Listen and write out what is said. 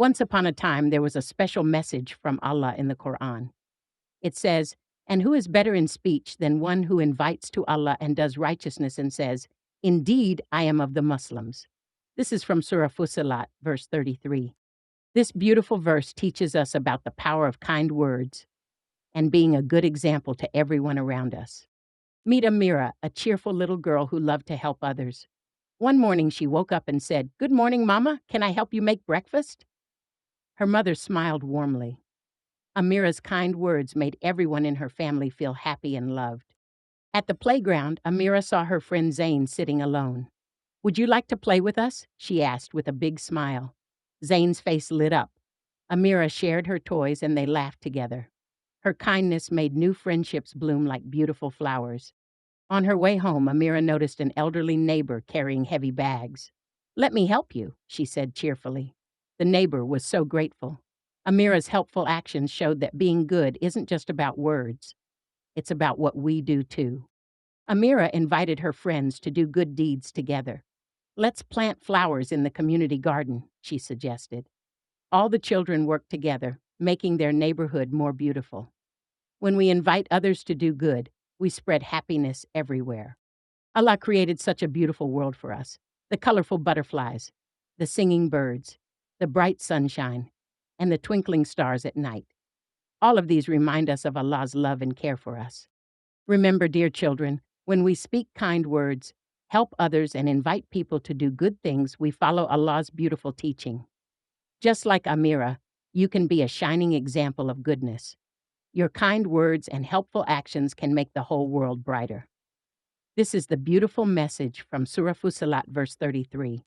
Once upon a time, there was a special message from Allah in the Quran. It says, "And who is better in speech than one who invites to Allah and does righteousness and says, 'Indeed, I am of the Muslims.'" This is from Surah Fussilat, verse 33. This beautiful verse teaches us about the power of kind words and being a good example to everyone around us. Meet Amira, a cheerful little girl who loved to help others. One morning, she woke up and said, "Good morning, Mama. Can I help you make breakfast?" Her mother smiled warmly. Amira's kind words made everyone in her family feel happy and loved. At the playground, Amira saw her friend Zain sitting alone. "Would you like to play with us?" she asked with a big smile. Zain's face lit up. Amira shared her toys and they laughed together. Her kindness made new friendships bloom like beautiful flowers. On her way home, Amira noticed an elderly neighbor carrying heavy bags. "Let me help you," she said cheerfully. The neighbor was so grateful. Amira's helpful actions showed that being good isn't just about words. It's about what we do too. Amira invited her friends to do good deeds together. "Let's plant flowers in the community garden," she suggested. All the children worked together, making their neighborhood more beautiful. When we invite others to do good, we spread happiness everywhere. Allah created such a beautiful world for us. The colorful butterflies, the singing birds, the bright sunshine, and the twinkling stars at night. All of these remind us of Allah's love and care for us. Remember, dear children, when we speak kind words, help others, and invite people to do good things, we follow Allah's beautiful teaching. Just like Amira, you can be a shining example of goodness. Your kind words and helpful actions can make the whole world brighter. This is the beautiful message from Surah Fussilat, verse 33.